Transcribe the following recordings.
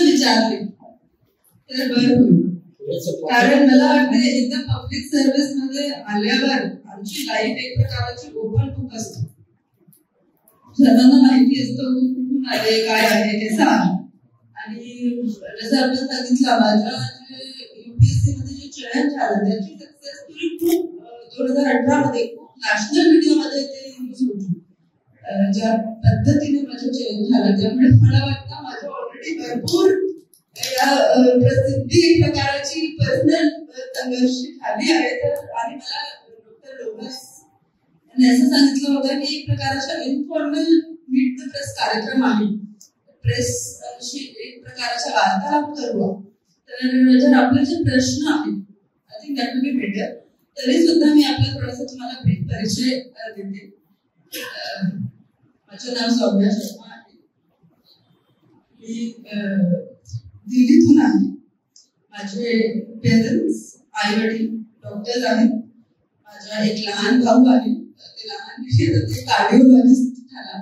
विचारले तर बरं होईल. कारण मला वाटतं एकदा पब्लिक सर्व्हिस मध्ये आल्यावर आमची लाईफ एक प्रकारची ओपन बुक असते. सर्वांना माहिती असतं कुठून आले, काय आहे, कसं आहे. आणि जसं आपण सांगितलं, माझ्या युपीएससी मध्ये जे चयन झालं त्याची सक्सेसफुली खूप 2018 मध्ये खूप नॅशनल मीडियामध्ये ते न्यूज होती. ज्या पद्धतीने माझं चयन झालं, त्यामुळे मला वाटतं माझं ऑलरेडी भरपूर प्रसिद्धी एक प्रकारची पर्सनल संघर्ष झाली आहे. तर आणि मला डॉक्टर लोगस यांनी असं सांगितलं होतं की एक प्रकारचा इन्फॉर्मल मीट द प्रेस कार्यक्रम आहे. प्रेसशी एक प्रकारचा वार्तालाप करूया. तर जर आपले जे प्रश्न आहेत, I think that will be better. तरी सुद्धा मी आपला थोडासा तुम्हाला ब्रीफ परिचय देते. माझं नाव सौम्या शर्मा आहे. मी दिल्लीतून आहे. माझे पेरेंट्स, आई वडील डॉक्टर आहेत. माझा एक लहान भाऊ आहे. ते लहान ते कार्डिओलॉजिस्ट झाला,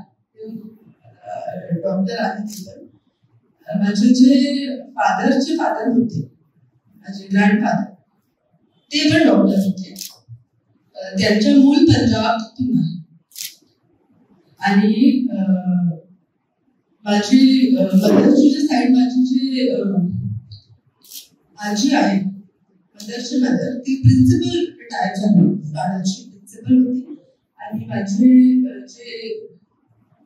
डॉक्टर आहे. माझे जे फादरचे फादर होते, माझे ग्रँडफादर, ते पण डॉक्टर होते. त्यांच्या मूळ पंजाबतून आहे. आणि माझी मदरची जे साईड, माझी जे आजी आहे, मदरची मदर, ती प्रिन्सिपल रिटायर झाली, शाळेची प्रिन्सिपल होती. आणि माझे जे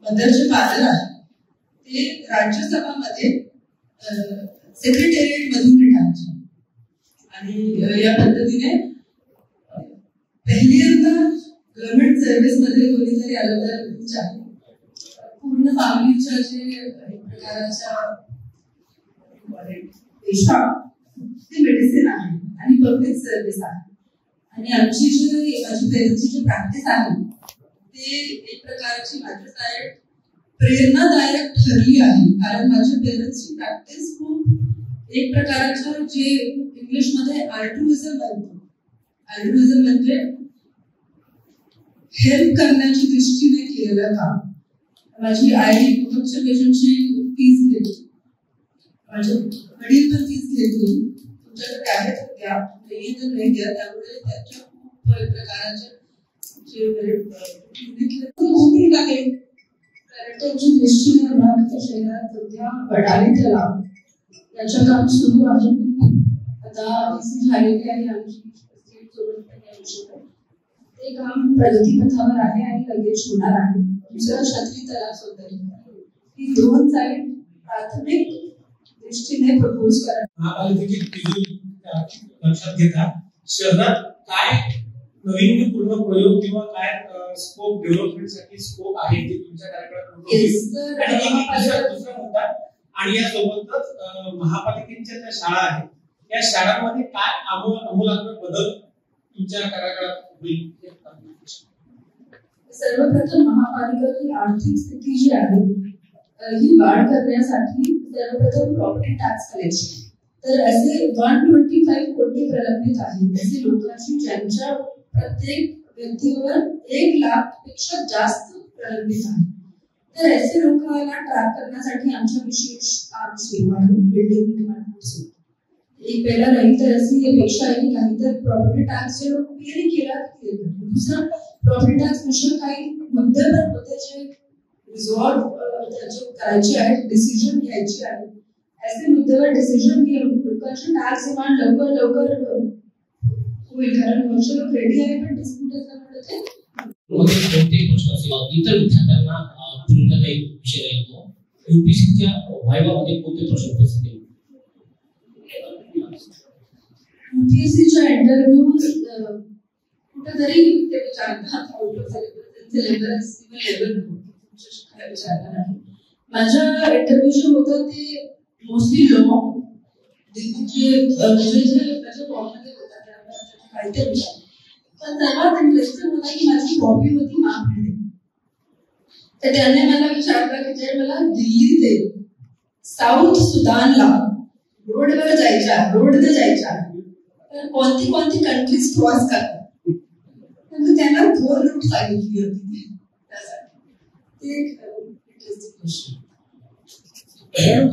मदरचे फादर आहे ते राज्यसभामध्ये सेक्रेटेरिएट मधून रिटायर झाले. आणि या पद्धतीने पहिल्यांदा गव्हर्नमेंट सर्व्हिस मध्ये कोणीतरी आलं तर विचार पूर्ण फॅमिलीच्या जे एक प्रकारच्या पेशा ते मेडिसिन आहे आणि पब्लिक सर्व्हिस आहे. आणि आमची जी माझी पेरेंट्सची जी प्रॅक्टिस आहे ते एक प्रकारची माझ्या साईड प्रेरणादायक ठरली आहे. कारण माझ्या पेरेंट्सची प्रॅक्टिस खूप एक प्रकारचं जे इंग्लिशमध्ये अल्ट्रुइझम म्हणतो. अल्ट्रुइझम म्हणजे हेल्प करण्याची दृष्टीने केलेलं काम. माझी आई कुटुंबच्या पेशंटची फीस घेते, माझे वडील पण फीस घेते. तुमच्याकडे आहेत त्या नाही घ्या, त्यामुळे त्यांच्या खूप प्रकारचे जे होतील आहे. कारण त्यांच्या दृष्टीने शहरात सध्या वडाली तलाव याचं काम सुरू आहे. आता वीसी झालेली आहे आमची स्टेट सोबत. ते काम प्रगतीपथावर आहे आणि लगेच होणार आहे. दुसरं छत्री तलाव सोडली. ही दोन साईड प्राथमिक दृष्टीने प्रपोज करा. महापालिकेची लक्षात घेता शहरात काय नवीन पूर्ण प्रयोग किंवा काय स्कोप डेव्हलपमेंटसाठी स्कोप आहे ते तुमच्या कार्यक्रमात. दुसरा मुद्दा आणि यासोबतच महापालिकेच्या ज्या शाळा आहेत या शाळांमध्ये काय आमूलाग्र बदल तुमच्या कार्यकाळात होईल? सर्वप्रथम महापालिका ही आर्थिक स्थिती जी आहे ही वाढ करण्यासाठी सर्वप्रथम प्रॉपर्टी टॅक्स कलेक्शन. तर असे 125 कोटी प्रलंबित आहेत. असे लोकांची ज्यांच्या प्रत्येक व्यक्तीवर 1 लाख पेक्षा जास्त प्रलंबित आहे. तर असे लोकांना ट्रॅक करण्यासाठी आमच्या विशेष काम सुरू आहे. बिल्डिंग निर्माण सुरू. एक पहिला नाही तर अशी अपेक्षा आहे की काही तर प्रॉपर्टी टॅक्स जे लोक पे केला. दुसरं प्रॉपर्टी टॅक्स विषय काही मुद्द्यावर होते जे रिझॉल्व करायचे आहेत, डिसिजन घ्यायचे आहेत. असे मुद्द्यावर डिसिजन घेऊन लोकांची टॅक्स डिमांड लवकर होईल. कारण वर्ष लोक रेडी आहे पण डिस्प्यूट असल्यामुळे ते कोणतेही प्रश्न असेल इतर विद्यार्थ्यांना पूर्ण काही विषय येतो. यूपीएससीच्या व्हायवामध्ये कोणते प्रश्न उपस्थित आहेत? यूपीएससीच्या इंटरव्ह्यू कुठेतरी ते विचारतात आउट ऑफ सिलेबस किंवा विचारणार आहे. माझ्या इंटरव्ह्यू जे होतं ते मोस्टली लॉ दिल्लीचे माझ्या फॉर्ममध्ये होता काहीतरी विचार. पण सर्वात इंटरेस्टिंग होता की माझी हॉबी होती मॅप रिडिंग. तर त्याने मला विचारलं की जर मला दिल्ली ते साऊथ सुदानला रोडने जायच्या तर कोणती कंट्रीज क्रॉस करतात. तर त्यांना 2 रूट सांगितली होती. ते एक इंटरेस्टिंग क्वेश्चन. इतर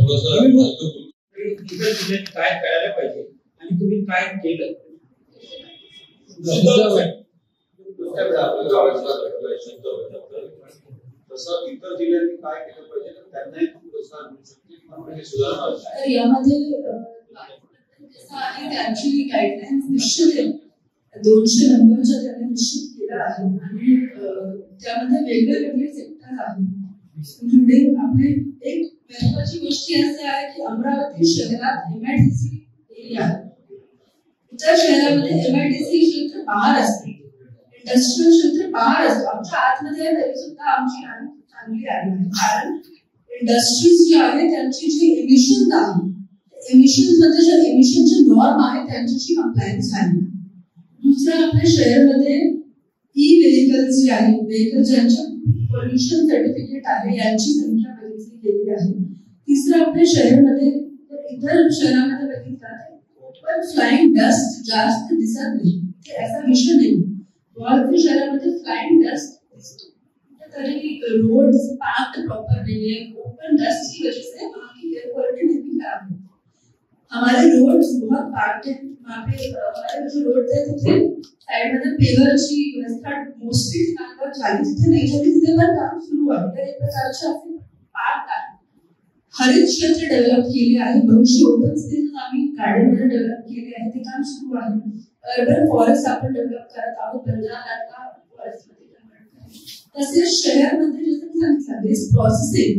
जिल्ह्यात काय करायला पाहिजे आणि तुम्ही काय केलं तसं इतर जिल्ह्यांनी काय केलं पाहिजे त्यांनाही पुरस्कार मिळू शकते किंवा सुधारणा. तर यामध्ये कसं आहे त्यांची गाईडलाईन्स निश्चित आहे 200 नंबरच्या त्यांनी निश्चित केलं आहे आणि त्यामध्ये वेगळे सेक्टर आहेत इन्क्लुडिंग आपले एक महत्वाची गोष्ट अशी आहे की अमरावती शहरात MIDC एरिया इतर शहरामध्ये MIDC क्षेत्र बाहेर असते इंडस्ट्रियल क्षेत्र बाहेर असतो आमच्या आतमध्ये तरी सुद्धा आमची चांगली आहे कारण इंडस्ट्रीज जी आहे त्यांची जी एमिशन आहे एमिशन मध्ये जे एमिशनचे नॉर्म आहे त्यांच्याशी कंप्लायन्स आहे दुसरं आपल्या शहरामध्ये ई-व्हेकल्स जे आहे व्हेकल ज्यांच्या पोल्युशन सर्टिफिकेट आहे यांची संख्या बघितली गेली आहे तिसरं आपल्या शहरामध्ये इतर शहरामध्ये बघितलं तर ओपन फ्लाइंग डस्ट जास्त दिसत नाही ते असा विषय नाही भारतीय शहरामध्ये फ्लाइंग डस्ट दिसतो तरी रोड्स पार्क प्रॉपर नहीं है ओपन डस्ट की वजह से वहाँ की एयर क्वालिटी नहीं खराब है हमारे रोड्स बहुत पार्क है वहाँ पे हमारे जो रोड है तिथे साइड मध्ये पेवरची व्यवस्था मोस्टली स्थानावर झाली तिथे नाही झाली तिथे पण काम सुरू आहे तर एक प्रकारचे असे पार्क आहे हरित क्षेत्र डेव्हलप केले आहे भविष्य ओपन स्पेसेस आम्ही गार्डनमध्ये डेव्हलप केले आहे ते काम सुरू आहे अर्बन फॉरेस्ट आपण डेव्हलप करत आहोत 15,00,000 फॉरेस्ट मध्ये तसेच शहरामध्ये जसं मी सांगितलं वेस्ट प्रोसेसिंग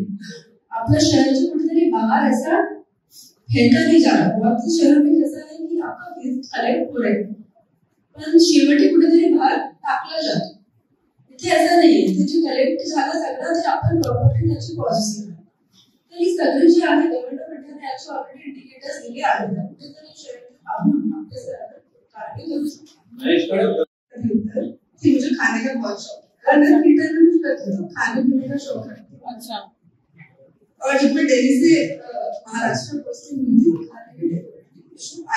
आपल्या शहराच्या कुठेतरी बाहेर असा फेका नाही जाणार बहुत से शहरों में कैसा है कि आपका वेस्ट कलेक्ट हो रहा है पण शेवटी कुठेतरी बाहेर टाकला जातो इथे असं नाहीये इथे जे कलेक्ट झालं सगळं ते आपण प्रॉपरली त्याची प्रोसेसिंग तर ही सगळी जी आहे गव्हर्नमेंटने याची ऑलरेडी इंडिकेटर्स दिले आहेत कुठेतरी शहरात आपण आपल्या कार्य करू शकतो मुझे खाने का बहुत शौक है खाने पीने का शौक है अच्छा और जब मैं दिल्ली से महाराष्ट्र पोस्टिंग हुई थी खाने के लिए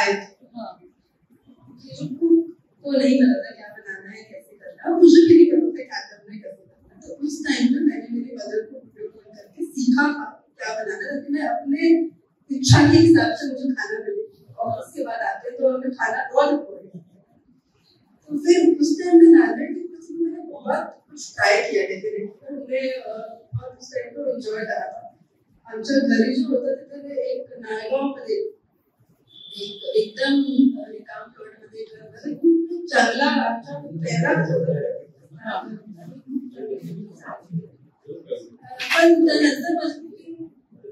आए थे तो नहीं पता था क्या बनाना है कैसे करना है मुझे भी नहीं पता था क्या करना है कैसे करना तो उस टाइम में मैंने मेरे मदर को वीडियो कॉल करके सीखा क्या बनाना है मैं अपने इच्छा के हिसाब से मुझे खाना मिले और उसके बाद आते तो हमें खाना और तो फिर उस टाइम में नाइट की कुछ मैंने बहुत कुछ ट्राई किया डेफिनेटली हमने बहुत उस टाइम को एंजॉय करा था आमच्या घरी जो होता तिथे एक नायगावमध्ये एकदम रिकाम प्लॉटमध्ये घर होतं खूप चांगला आमचा प्रेरणा होता पण त्यानंतर माझी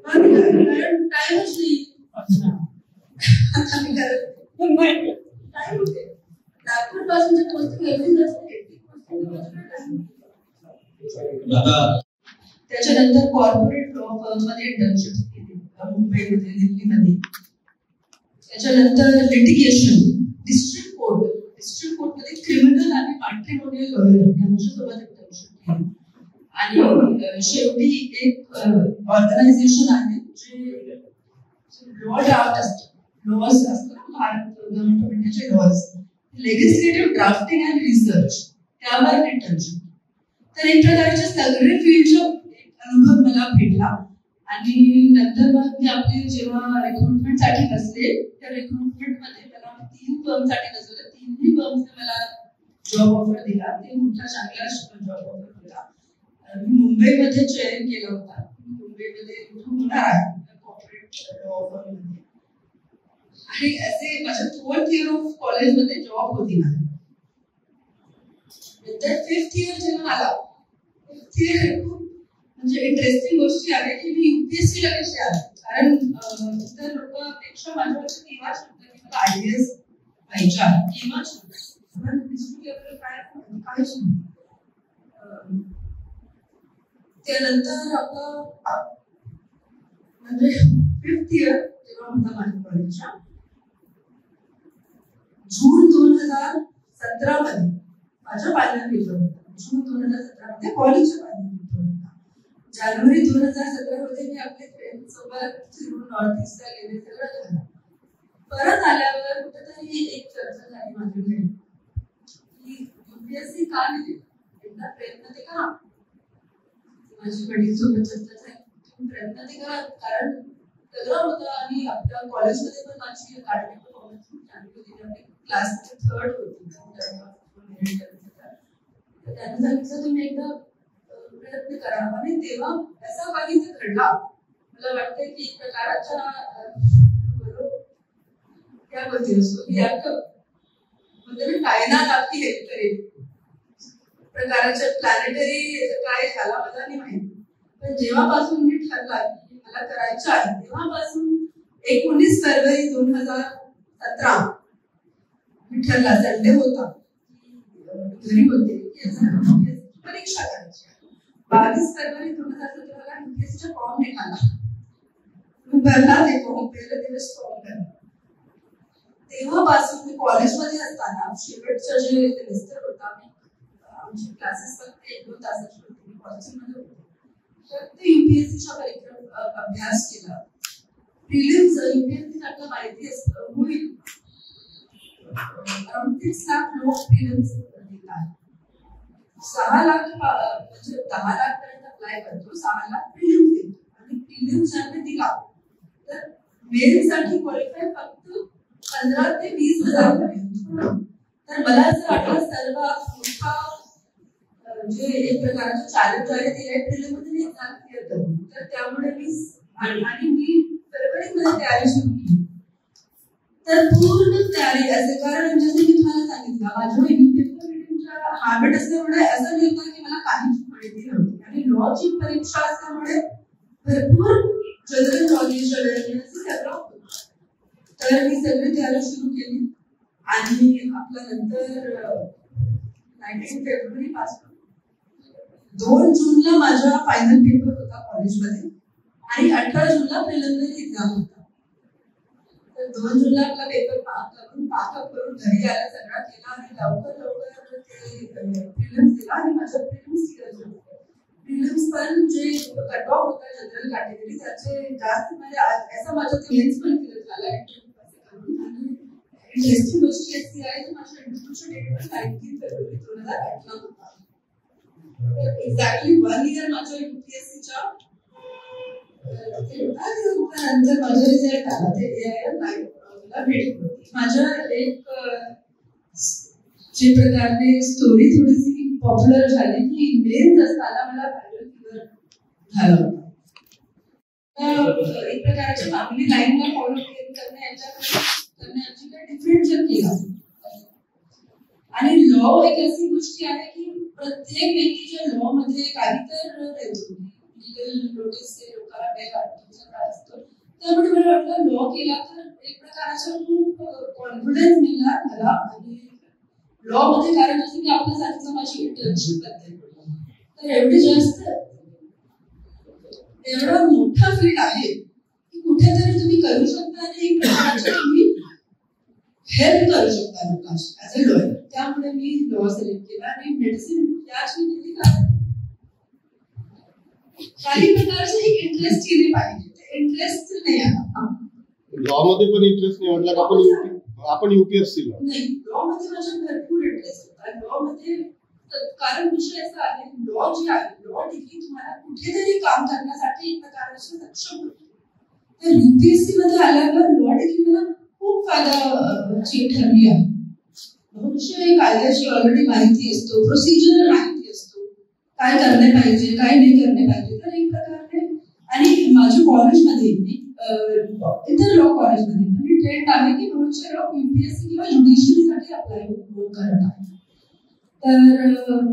कारण टाइमच नाही आता मी करत टाइम होते नागपूर पासून जे पोस्टिंग एवढी असते त्याच्यानंतर कॉर्पोरेट लॉ फर्म मध्ये इंटर्नशिप केली मुंबईमध्ये दिल्लीमध्ये त्याच्यानंतर लिटिगेशन डिस्ट्रिक्ट कोर्ट मध्ये क्रिमिनल आणि मॅट्रिमोनियल लॉयर यांच्यासोबत इंटर्नशिप केली आणि शेवटी एक ऑर्गनायझेशन आहे जे लॉ ड्राफ्ट असतो लॉज असतात भारत गव्हर्नमेंट ऑफ इंडियाचे laws legislative drafting and research त्यावर इंटर्नशिप तर एक प्रकारचे सगळे फील्डचे अनुभव मला भेटला आणि नंतर मग मी आपले जेव्हा रिक्रुटमेंट साठी बसले त्या रिक्रुटमेंट मध्ये मला 3 फर्म साठी बसवलं 3ही फर्मने मला जॉब ऑफर दिला ते मोठा चांगला जॉब ऑफर दिला मी मुंबईमध्ये चयन केलं होता मुंबईमध्ये होणार आहे कॉर्पोरेट लॉ ऑफर मध्ये आणि असे माझ्या 4th इयर ऑफ कॉलेजमध्ये जॉब होती माझी नंतर 5th इयर जेव्हा आला 5th इयर म्हणजे इंटरेस्टिंग गोष्टी आहे की मी UPSC ला कशी आले कारण इतर लोकांपेक्षा माझ्याकडे तेव्हाच होतं की मला IAS व्हायच्या तेव्हाच होतं डिस्ट्रिक्ट लेवल काहीच नव्हतं त्यानंतर आपलं म्हणजे 5th इयर जेव्हा होता माझ्या कॉलेजच्या जून 2017 मध्ये माझा फायनल पेपर होता जून 2017 मध्ये कॉलेजचा फायनल पेपर होता जानेवारी 2017 मध्ये मी आपल्या फ्रेंड सोबत फिरून नॉर्थ ईस्टला गेले सगळं झालं परत आल्यावर कुठेतरी एक चर्चा झाली माझ्याकडे की UPSC का नाही एकदा प्रयत्न ते करा माझी वडील सोबत चर्चा झाली तुम्ही प्रयत्न ते करा कारण प्रोग्राम होता आणि आपल्या कॉलेजमध्ये पण माझी अकॅडमिक परफॉर्मन्स खूप चांगली होती. क्लासमध्ये 3rd होती. त्यांनी सांगितलं तुम्ही एकदा प्रयत्न करा. आणि तेव्हा असा काही घडला, मला वाटतं की एक प्रकारच्या क्या बोलते उसको की आपलं म्हणजे कायनात आपली हेल्प करेल प्रकारच्या प्लॅनेटरी काय झाला मला नाही माहिती. पण जेव्हापासून मी ठरला की मला करायचं आहे तेव्हापासून 19 फेब्रुवारी 2017 मी ठरला. संडे होता, घरी होते, परीक्षा करायची. 22 फेब्रुवारी 2017 यूपीएससीचा फॉर्म निघाला. मी भरला ते फॉर्म, पहिला दिवस फॉर्म भरला. तेव्हापासून मी कॉलेजमध्ये असताना शेवटचं जे सेमिस्टर होता, आमचे क्लासेस फक्त 1-2 तासाचे होते, मी कॉलेजमध्ये होते. तर ते यूपीएससीचा अभ्यास केला. प्रिलिम्स यूपीएससी आपल्याला माहिती असतं होईल अराउंड 6 लाख लोक प्रिलिम्स देतात. 6 लाख म्हणजे 10 लाख पर्यंत अप्लाय करतो, 6 लाख प्रिलिम्स देतो. आणि प्रिलिम्स ज्याने दिला तर मेरिटसाठी क्वालिफाय फक्त 15 ते 20 हजार पर्यंत. तर मला असं वाटलं सर्वात मोठा जे एक प्रकारचं चॅलेंज आहे ते प्रिलिममध्ये एक्झाम क्लिअर करणं. तर त्यामुळे मी फेब्रुवारीमध्ये तयारी सुरू केली. तर पूर्ण तयारी असे, कारण जसं मी तुम्हाला सांगितलं माझं पेपर रिडिंगचा हॅबिट असल्यामुळे असं नाही होतं की मला काहीच माहिती नव्हती. आणि लॉची परीक्षा असल्यामुळे भरपूर जनरल नॉलेज सगळं होतं. तर मी सगळी तयारी सुरू केली आणि आपल्या नंतर 19 फेब्रुवारी पासून 2 जूनला माझा फायनल पेपर होता कॉलेजमध्ये आणि 18 जूनला प्रिलिमिनरी एक्झाम होता. तर 2 जूनला आपला पेपर पाकअप करून घरी आला, सगळा केला आणि लवकर ते प्रिलिम्स दिला आणि माझा प्रिलिम्स क्लिअर झाला. प्रिलिम्स पण जे कट ऑफ होता जनरल कॅटेगरी त्याचे जास्त म्हणजे असा माझा मेन्स पण क्लिअर झाला. इंटरेस्टिंग गोष्ट अशी आहे की माझ्या इंटरव्ह्यूचा डेट पण 19 फेब्रुवारी 2018 होता. एक्झॅक्टली 1 इयर माझ्या यूपीएससीच्या नंतर माझा रिझल्ट आला ते मला भेट होती. माझ्या एक जे प्रकारे स्टोरी थोडीशी पॉप्युलर झाली की मेन्स असताना मला व्हायरल फीवर झाला होता. एक प्रकारच्या फॅमिली लाईनला फॉलो करण्याची काही डिफरंट केला. आणि लॉ एक अशी गोष्टी आहे की प्रत्येक व्यक्तीच्या लॉ मध्ये काही तर लिगल नोटीस लोकांना वेळ वाटतो असतो. त्यामुळे मला वाटलं लॉ केला तर एक प्रकारचा खूप कॉन्फिडन्स मिळणार मला. आणि लॉ मध्ये कारण जसं की आपल्यासाठीच माझी इंटर्नशिप करते, तर एवढी जास्त एवढा मोठा फील्ड आहे की कुठेतरी तुम्ही करू शकता आणि एक प्रकारचे तुम्ही हेल्प करू शकता लोकांची ऍज अ लॉयर. त्यामुळे मी लॉ सिलेक्ट केला आणि मेडिसिन याची केली काही प्रकारचे एक इंटरेस्ट केले पाहिजे. इंटरेस्ट नाही आला लॉ मध्ये पण इंटरेस्ट नाही म्हटलं आपण यूपीएससी नाही. लॉ मध्ये माझा भरपूर इंटरेस्ट होता. लॉ मध्ये कारण विषय असा आहे लॉ जी आहे लॉ डिग्री तुम्हाला कुठेतरी काम करण्यासाठी एक प्रकारचे सक्षम होते. तर यूपीएससी मध्ये आल्यावर लॉ डिग्री मला खूप फायदाची ठरली आहे. भविष्य कायद्याची ऑलरेडी माहिती असतो, प्रोसिजर माहिती असतो, काय करणे पाहिजे काय नाही करणे पाहिजे. तर एक प्रकारे आणि माझ्या कॉलेजमध्ये इतर लॉ कॉलेजमध्ये मी ट्रेंड आहे की भविष्य लॉ यूपीएससी किंवा ज्युडिशियरीसाठी अप्लाय करत आहे. तर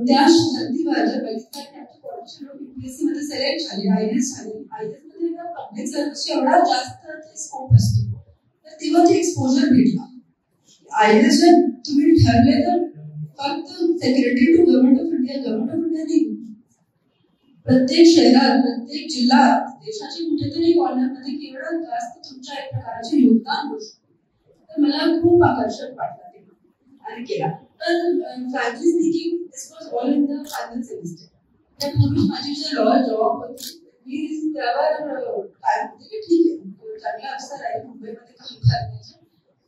त्या संधीवर जर बघितलं की आमच्या कॉलेजचे लोक यूपीएससी मध्ये सिलेक्ट झाले, आयएएस झाले. आयएएस मध्ये पब्लिक सर्व्हिसचा एवढा जास्त स्कोप असतो, तर तेव्हा ते एक्सपोजर भेटला. आयएएस जर तुम्ही ठरले तर फक्त secretary to government of India नाही, प्रत्येक शहरात प्रत्येक जिल्ह्यात देशाच्या कुठेतरी कॉर्नरमध्ये केवढं जास्त तुमच्या एक प्रकारचे योगदान होऊ शकते. तर मला खूप आकर्षक वाटलं तेव्हा आणि केला. पण frankly speaking this was all in the final semester. त्यापूर्वी माझी जे लॉ जॉब होती मी त्यावर काय होते की ठीक आहे चांगला अवसर आहे मुंबईमध्ये काम करण्याचे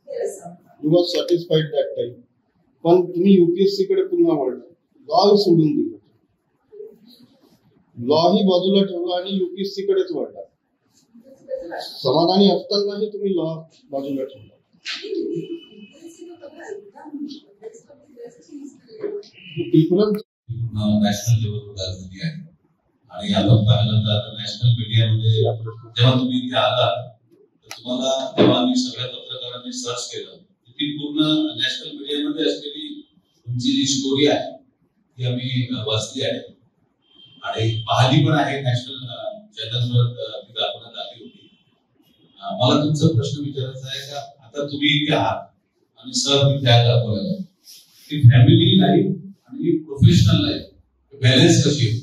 ते असं. You was satisfied that time. पण तुम्ही यूपीएससी कडे पुन्हा वळला, लॉ सोडून दिलं, लॉ ही बाजूला ठेवला आणि यूपीएससी कडेच वळला. असं वाटतं. समाधानी असतानाही तुम्ही लॉ बाजूला ठेवला. डिफरन्स नॅशनल लेवलवर राजनीती आहे आणि आपण पाहिलं तर आता नॅशनल मीडियामध्ये जेव्हा तुम्ही इथे आला तर तुम्हाला जेव्हा आम्ही सगळ्या पत्रकारांनी सर्च केलं ती पूर्ण नॅशनल मीडियामध्ये असलेली तुमची जी स्टोरी आहे ती आम्ही वाचली आहे आणि पाहिली पण आहे. नॅशनल चॅनलवर ती दाखवण्यात आली होती. मला तुमचा प्रश्न विचारायचा आहे का आता तुम्ही इथे आहात आणि सर तिथे आहात दाखवलेला ती फॅमिली लाईफ आणि प्रोफेशनल लाइफ बैलेंस कशी हो?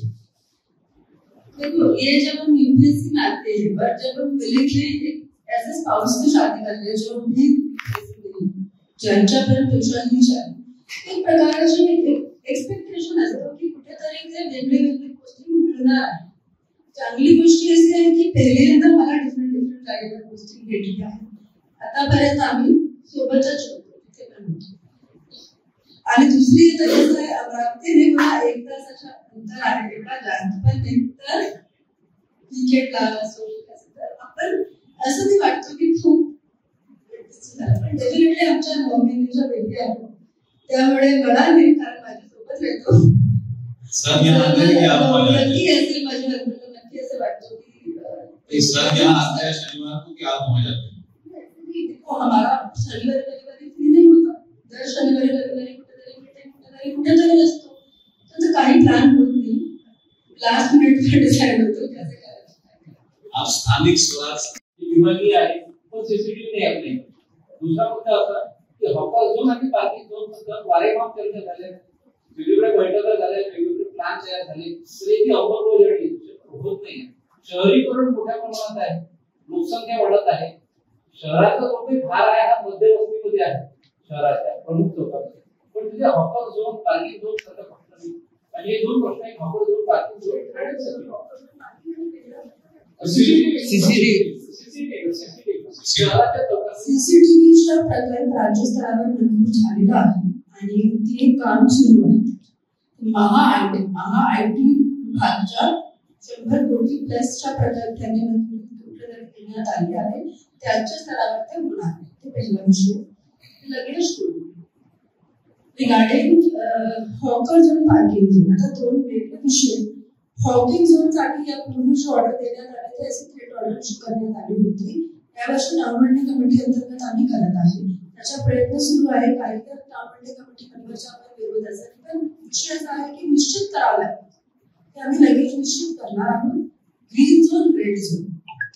देखो ये जब हम यूपीएससी में आते हैं और जब हम मिलिट्री ऐसे स्पाउस की शादी करते हैं जो भी ज्यांच्यापर्यंत विश्वास नाही चालू एक प्रकारची एक्सपेक्टेशन असतं की कुठेतरी ते वेगवेगळ्या गोष्टी मिळणार आहे. चांगली गोष्ट अशी आहे की पहिल्यांदा मला डिफरंट जागेवर गोष्टी भेटल्या आहेत. आतापर्यंत आम्ही सोबतच होतो तिथे पण होतो. आणि दुसरी तर कसं आहे अमरावती मला 1 तासाच्या अंतर आहे एवढा जास्त पण नंतर क्रिकेटला असो तर आपण असं नाही वाटतो की खूप पण डेफिनेटली आमच्या मम्मीच्या बेबी आहे त्यामुळे मला नाही कारण माझ्यासोबत येतो सर यहाँ आते हैं कि आप नक्की असेल माझ्या हस्बंड नक्की असं वाटतो की सर यहाँ आते हैं शनिवार को कि आप वहाँ जाते हैं? देखो हमारा शनिवार रविवार फ्री नहीं होता. दर शनिवार रविवार कुठेतरी असतो त्याचं काही प्लॅन होत नाही. लास्ट मिनिट डिसाइड होतो की असं करायचं. आप स्थानिक स्वराज्य विभागीय आहे पण सीसीटीव्ही नाही आपले. दुसरा मुद्दा असा की हॉकर झोन आणि पार्किंग झोन बद्दल वारेमाप चर्चा झाल्या वेगवेगळ्या बैठका झाल्या वेगवेगळे प्लॅन तयार झाले तरी ती अंमलबजावणी होत नाही. शहरीकरण मोठ्या प्रमाणात आहे लोकसंख्या वाढत आहे. शहराचा जो काही भार आहे हा मध्यवस्तीमध्ये आहे शहराच्या प्रमुख चौकामध्ये पण तिथे हॉकर झोन पार्किंग झोन सारखा फक्त नाही आणि हे दोन प्रश्न आहेत हॉकर झोन पार्किंग झोन आणि सीसीटीव्हीचा प्रकल्प राज्य स्तरावर मंजूर झालेला आहे आणि ते काम सुरू आहे. महाआयटी विभागाच्या 100 कोटी प्लसच्या प्रकल्पाने मंजुरी देण्यात आली आहे. त्याच्या स्तरावर ते होणार आहे. ते पहिला विषय. लगेच सुरू regarding hawker zone parking zone आता दोन वेगळे विषय. हॉकिंग झोन साठी या पूर्वीची ऑर्डर देण्यात आली त्याची थेट ऑर्डर करण्यात आली होती. यावर्षी नावमंडी कमिटी अंतर्गत आम्ही करत आहे. त्याचा प्रयत्न सुरू आहे. काही तर नावमंडी कमिटी मेंबरच्या आपण विरोध असेल पण विषय असा आहे की निश्चित करावं लागतं ते आम्ही लगेच निश्चित करणार आहोत. Green zone red zone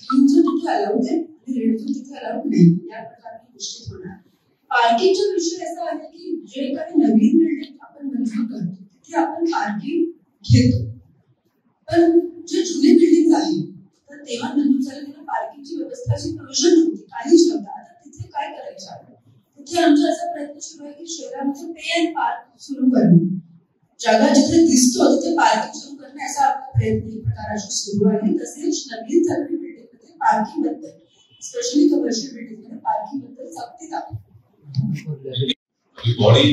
green zone तिथे अलाउड आहे आणि रेड झोन तिथे अलाउड नाही या प्रकारे निश्चित होणार. पार्किंगचा विषय असा आहे की जे काही नवीन बिल्डिंग आपण मंजूर करतो तिथे आपण पार्किंग घेतो पण जे जुने बिल्डिंग आहे तर तेव्हा मंजूर झालेल्या पार्किंगची व्यवस्थाची प्रोव्हिजन होती काहीच नव्हतं. आता तिथे काय करायचं आहे तिथे आमचा असा प्रयत्न सुरू आहे की शहरामध्ये पे अँड पार्क सुरू करणे. जागा जिथे दिसतो तिथे पार्किंग सुरू करणे असा आपला प्रयत्न एक प्रकारचा सुरू आहे. तसेच नवीन सगळी बिल्डिंग मध्ये पार्किंग बद्दल स्पेशली कमर्शियल बिल्डिंग मध्ये पार्किंग बद्दल सक्ती आहे. बॉडी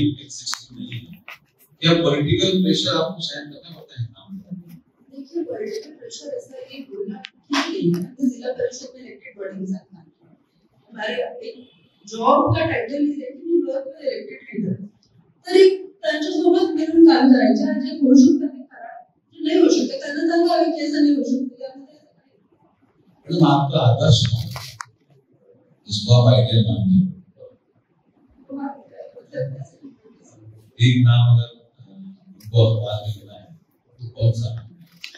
क्या पॉलिटिकल प्रेशर आपको सहन करना पड़ता है? देखिए पॉलिटिकल प्रेशर ऐसा है बोलना ठीक नहीं है. जिला परिषद में इलेक्टेड बॉडी के साथ हमारे एक जॉब का टाइटल ही लेकिन वर्क में इलेक्टेड लीडर तर एक त्यांच्यासोबत मिळून काम करायचं जे होऊ शकतं ते करा जे नाही होऊ शकतं त्यांना सांगावे की असं नाही होऊ शकतं त्यामध्ये मैडम आपका आदर्श जिसको आप आइडियल मानते हैं एक नाम अगर उनको अखबार में लेना है तो कौन सा?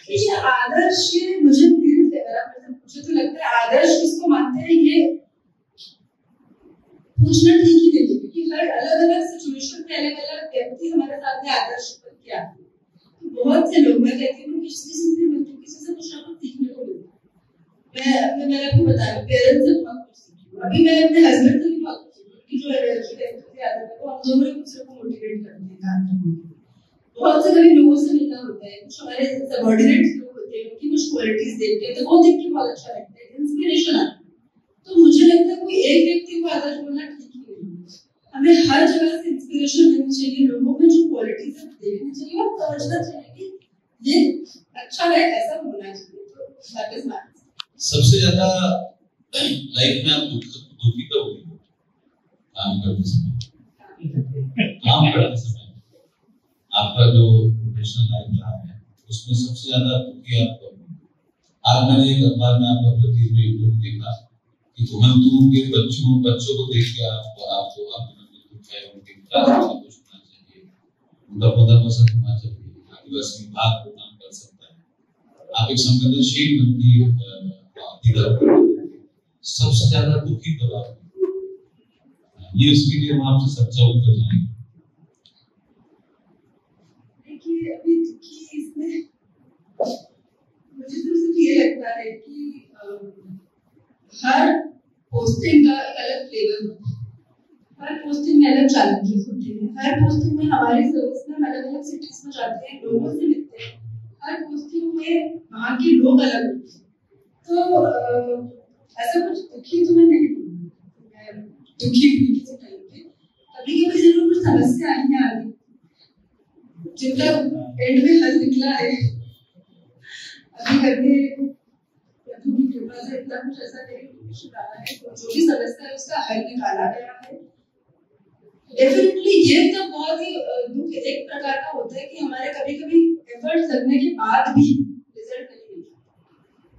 ये आदर्श मुझे मुझे तो लगता है आदर्श किसको मानते हैं ये पूछना ठीक ही नहीं क्योंकि हर अलग अलग सिचुएशन में अलग अलग व्यक्ति हमारे सामने आदर्श बन के आते हैं. बहुत से लोग मैं कहती हूँ किसी से कुछ ना कुछ सीखने को मिलता है. मैंने आपको बताया पेरेंट्स से बहुत कुछ सीखी हूँ. अभी मैं अपने हस्बैंड से भी बहुत कुछ सीखी कि जो आदत है वो हम दोनों एक दूसरे को मोटिवेट करते हैं काम करने के लिए. बहुत से कभी लोगों से मिलना होता है कुछ हमारे सबऑर्डिनेट्स लोग होते हैं उनकी कुछ क्वालिटीज देखते हैं तो वो देख के बहुत अच्छा लगता है इंस्पिरेशन आता है. तो मुझे लगता है कोई एक व्यक्ति को आदर्श बोलना ठीक ही नहीं है. हमें हर जगह से इंस्पिरेशन लेनी चाहिए. लोगों में जो क्वालिटीज है देखनी चाहिए और समझना चाहिए कि ये अच्छा है ऐसा होना चाहिए. तो दैट इज माय सबसे ज्यादा लाइफ में आप दुखी कब होंगे? काम करते समय आपका जो प्रोफेशनल लाइफ रहा है उसमें सबसे ज्यादा दुखी आप कब होंगे? आज मैंने एक अखबार में आपका प्रतीक में एक देखा कि तुम के बच्चों को देख के आपको उनके कुछ होना चाहिए, उनका 15% होना चाहिए, आदिवासी विभाग को काम कर सकता है। आप एक संवेदनशील मंत्री सबसे ज्यादा दुखी कब आप? ये उसके लिए हम आपसे सच्चा उत्तर जाएंगे। देखिए अभी दुखी इसमें मुझे तो सिर्फ ये लगता है कि हर पोस्टिंग का एक अलग फ्लेवर होता है, हर पोस्टिंग में अलग चैलेंजेस होते हैं, हर पोस्टिंग में हमारी सर्विस में हम अलग अलग सिटीज में जाते हैं, लोगों से मिलते हैं, हर पोस्टिंग में वहाँ के लोग अलग होते हैं। तो ऐसा कुछ दुखी तो मैं नहीं हूँ, मैं दुखी हुई किसी टाइम पे, कभी कभी जरूर कुछ समस्या आई है आगे जिनका एंड में हल निकला है। अभी करके प्रभु की कृपा से इतना कुछ ऐसा नहीं रहा है, तो जो भी समस्या है उसका हल निकाला गया है। डेफिनेटली ये तो बहुत ही दुख एक प्रकार का होता है कि हमारे कभी कभी एफर्ट्स लगने के बाद भी रिजल्ट नहीं मिलता,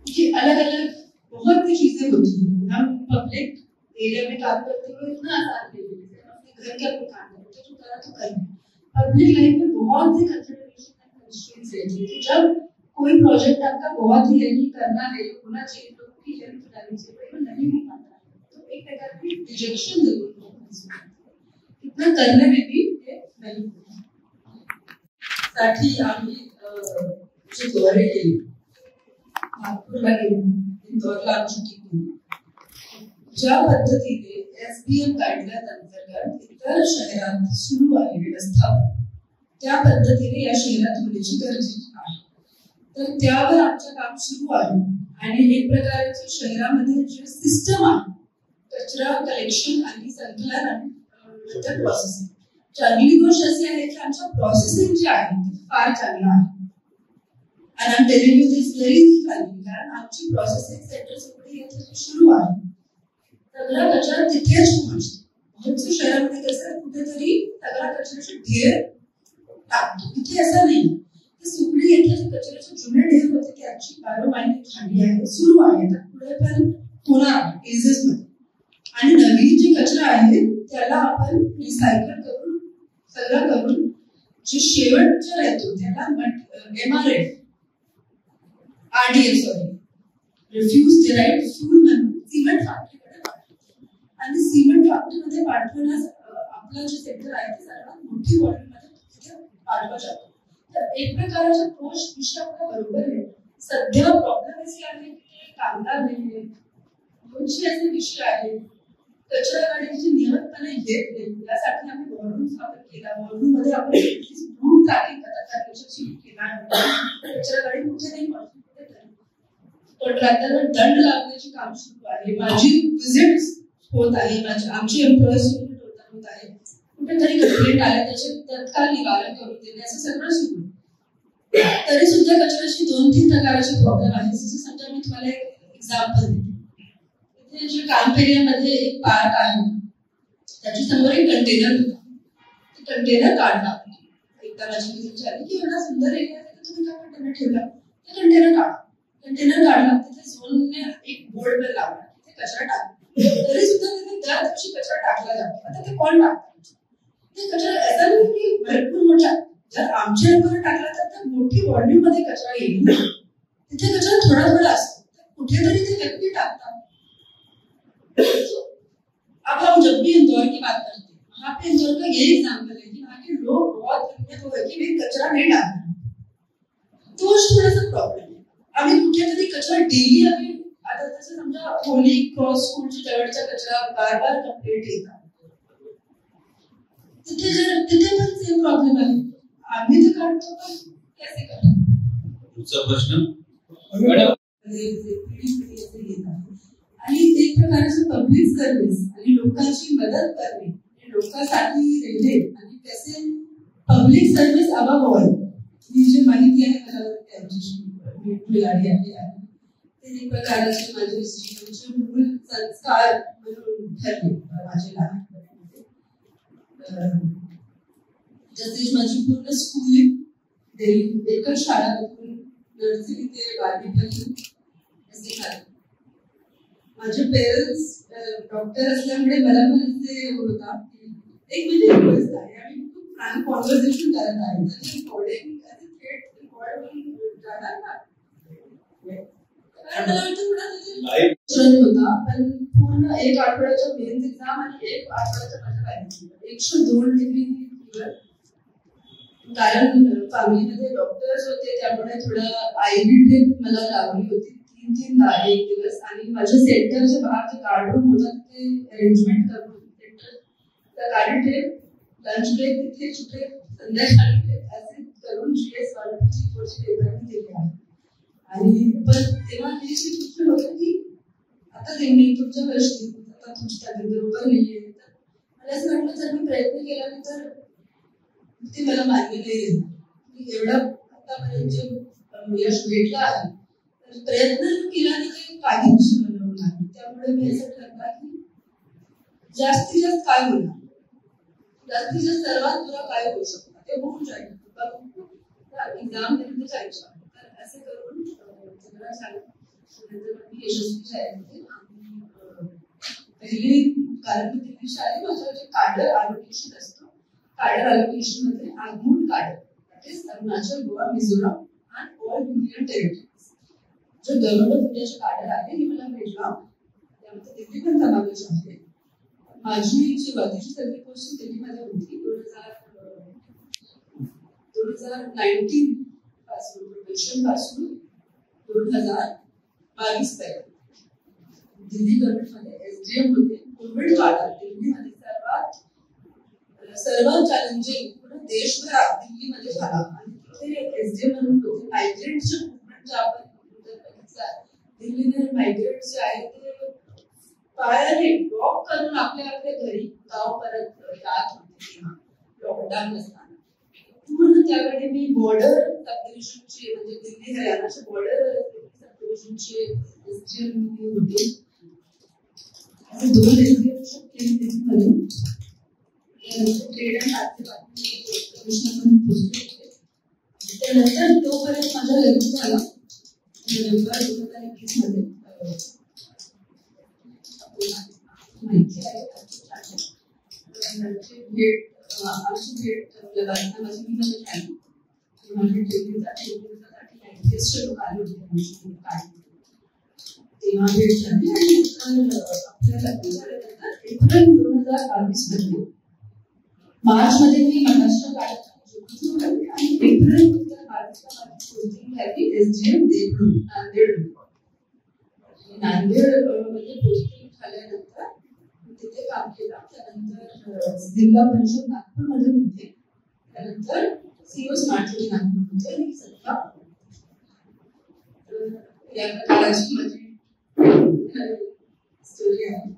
क्योंकि अलग अलग बहुत सी चीजें होती हैं। हम पब्लिक एरिया में काम करते हुए इतना आसान नहीं है, हम अपने घर के अपने काम करते हैं, जो करा तो करें। पब्लिक लाइफ में बहुत से कंसिडरेशन एंड कंस्ट्रेंट्स रहती है। जब कोई प्रोजेक्ट आपका बहुत ही है करना है, होना चाहिए, लोगों की हेल्प करनी चाहिए, वो नहीं हो पाता है, तो एक प्रकार की रिजेक्शन जरूर होती है, इतना करने में भी ये नहीं होता। साथ ही आम्ही जो दौरे केले नागपूरला गेलो, इंदौरला आमची टीम गेली, ज्या पद्धतीने SBM गाईडलाईन अंतर्गत इतर शहरात सुरू आहे व्यवस्थापन, त्या पद्धतीने या शहरात होण्याची गरज आहे। तर त्यावर आमचं काम सुरू आहे आणि एक प्रकारची शहरामध्ये जे सिस्टम आहे कचरा कलेक्शन आणि संकलन आणि नंतर प्रोसेसिंग, चांगली गोष्ट अशी आहे की आमच्या प्रोसेसिंग जे आहे ते फार चांगलं आहे। And I'm telling you this very clearly, कारण आमची प्रोसेसिंग सेंटर सगळी येथे सुरू आहे। सगळा कचरा तिथेच पोहोचतो। बहुत से शहरामध्ये कसं कुठेतरी सगळा कचऱ्याचे ढेर टाकतो, इथे असं नाही। ते सुकडी येथे जे कचऱ्याचे जुने ढेर होते ते आजची 12 महिने खाली आहे, सुरू आहे, तर पुढे पण होणार केसेस मध्ये। आणि नवीन जे कचरा आहे त्याला आपण रिसायकल करून सगळं करून जे शेवटचा राहतो त्याला MRF RDF refuse derived fuel म्हणून सिमेंट फॅक्टरीकडे पाठवतो। आणि सिमेंट फॅक्टरीमध्ये पाठवण्यास आपलं जे सेक्टर आहे ते सर्वात मोठी व्हॉल्यूम मध्ये तिथे पाठवला जातो। तर एक प्रकारचा दोष विषय आपला बरोबर आहे। सध्या प्रॉब्लेम असे आहे की कामगार नाही, दोनशे असे विषय आहेत, कचरा गाडीची नियमितपणे येत नाही, यासाठी आम्ही वॉल्यूम स्थापन केला। वॉल्यूम मध्ये आपण रूट ट्रॅकिंग करण्याचा सुरू केला आहे। कचरा गाडी कुठे नाही पडते, कॉन्ट्रॅक्टरला दंड लावण्याचे काम सुरू आहे। माझी विजिट्स होत आहे, आमचे एम्प्लॉईज होत आहे, कुठेतरी कंप्लेंट आले त्याचे तत्काळ निवारण करून देणे, असं सगळं सुरू आहे। तरी सुद्धा कचऱ्याची 2-3 प्रकारचे प्रॉब्लेम आहेत। जसं समजा मी तुम्हाला एक एक्झाम्पल देते, इथे जे कामपेरियामध्ये एक पार्क आहे, त्याच्या समोर एक कंटेनर होता, ते कंटेनर काढला। एकदा माझी विजिट झाली की एवढा सुंदर एरिया आहे, तुम्ही काय कंटेनर ठेवला, ते कंटेनर काढा। कंटेनर काढला, तिथे झोनने एक बोर्ड पर लावला, तिथे कचरा टाकला, तरी सुद्धा तिथे दर दिवशी कचरा टाकला जातो। आता ते कोण टाकतात? ते कचरा असा नाही की भरपूर मोठा, जर आमच्या लोकांना टाकला तर मोठी व्हॉल्यूम मध्ये कचरा येईल, तिथे कचरा थोडा थोडा असतो, कुठेतरी ते व्यक्ती टाकतात। अब हम जब भी इंदौर की बात करते हैं, वहाँ पे इंदौर का यही एग्जाम्पल है कि वहाँ के लोग बहुत हिम्मत हो गए कि वे कचरा नहीं डालना, तो थोड़ा सा प्रॉब्लम है। आम्ही कुठेतरी कचरा डेली आम्ही आता जसं समजा होली क्रॉस स्कूलच्या जवळचा कचरा बार कंप्लेंट येतात, तिथे पण सेम प्रॉब्लेम आहे। आम्ही ते काढतो पण कैसे करतो? पुढचा प्रश्न आणि एक प्रकारचं पब्लिक सर्व्हिस आणि लोकांची मदत करणे, लोकांसाठी रेल्वे आणि त्याचे पब्लिक सर्व्हिस अबव ऑल, ही जी माहिती आहे मला त्यांच्याशी मिळाली आहे, एक प्रकारचे माझे जीवनाचे मूळ संस्कार म्हणून ठरले माझे लहानपणामध्ये. जसे माझी पूर्ण स्कूलिंग दिल्ली एकच शाळामधून नर्सरी ते 12वी पर्यंत असे झाले. माझे पेरेंट्स डॉक्टर असल्यामुळे मला पण असे होता की एक म्हणजे दिवस आहे आणि खूप फ्रँक कॉन्व्हर्सेशन करत आहे तर रिकॉर्डिंग थेट रेकॉर्ड जाणार ना. कारण मला वाटतं होता पण पूर्ण एक आठवड्याच्या मेन्स एक्झाम आणि एक आठवड्याच्या माझ्या पॅरेंट्स 102 डिग्री फीवर. कारण फॅमिलीमध्ये डॉक्टर्स होते त्यामुळे थोडं आयव्ही ड्रिप मला लावली होती 3-3 एक दिवस. आणि माझ्या सेंटरच्या बाहेर जे गार्ड रूम होता तिथे अरेंजमेंट करून त्या गाडी ट्रिप लंच ब्रेक तिथे कुठे संध्याकाळी ट्रिप असे करून GS 1-4 पेपर दिले आहे. आणि पण तेव्हा हे शिकवलं होतं की आता मी पुढच्या वर्षी आता तुमची तब्येत बरोबर नाहीये तर मला असं वाटलं जर मी प्रयत्न केला नाही तर ते मला मान्य नाही देणार. मी एवढा आतापर्यंत जे यश भेटलं आहे तर प्रयत्न केला नाही तर काहीच बनवलं नाही. त्यामुळे मी असं ठरलं की जास्तीत जास्त काय होणार, जास्तीत जास्त सर्वात तुला काय होऊ शकतं ते होऊन जाईल. एक्झाम दिली तर जायचं. तर असं करून सगळं झालं. मी यशस्वी झाले. पहिली कारण मी दिल्ली शाळेत माझं जे कार्डर अलोकेशन असतं कार्डर अलोकेशन मध्ये आगमूड कार्डर that is Arunachal, Goa, Mizoram and all union territories. जो गव्हर्नमेंट ऑफ इंडियाचे कार्डर आहे हे मला भेटला. त्यामध्ये दिल्ली पण समावेश आहे. माझी सुरुवातीची सगळी पोस्ट दिल्लीमध्ये होती. 2019 पासून प्रोफेशन पासून 2022 पर्यंत दिल्ली गव्हर्नमेंटमध्ये SDM होते. कोविड काळात दिल्लीमध्ये सर्वात चॅलेंजिंग पूर्ण देशभरात दिल्लीमध्ये झाला आणि तिथे SDM म्हणून होते. मायग्रेंटचे मुवमेंट जे आपण दिल्लीने मायग्रेंट जे आहे ते पायाने वॉक करून आपल्या घरी गाव परत जात होते लॉकडाऊन असताना. पूर्ण त्यावेळी मी बॉर्डर सबडिव्हिजनचे म्हणजे दिल्ली हरियाणाच्या बॉर्डर सबडिव्हिजनचे SDM होते. असे 2 SDM केले दिल्लीमध्ये. ट्रेड अँड आर्थिक कमिशनर म्हणून पोहोचले होते. त्यानंतर तोपर्यंत माझा लग्न झाला नोव्हेंबर 2021 मध्ये. माहिती आहे आमची भेट माझी मी झाली. माझी ट्रेनिंगसाठी लोक आले होते तेव्हा भेट झाली. आणि आपल्या लग्न झाल्यानंतर एप्रिल 2022 मध्ये मार्च मध्ये मी महाराष्ट्र काढत आणि एप्रिल 2022 माझी पोस्टिंग झाली SDM देगलूर नांदेड. नांदेड मध्ये पोस्टिंग झाल्यानंतर तिथे काम केलं. त्यानंतर जिल्हा परिषद नागपूरमध्ये होते. त्यानंतर CO स्मार्ट सिटी नागपूर होते आणि सध्या या प्रकारची माझी स्टोरी आहे.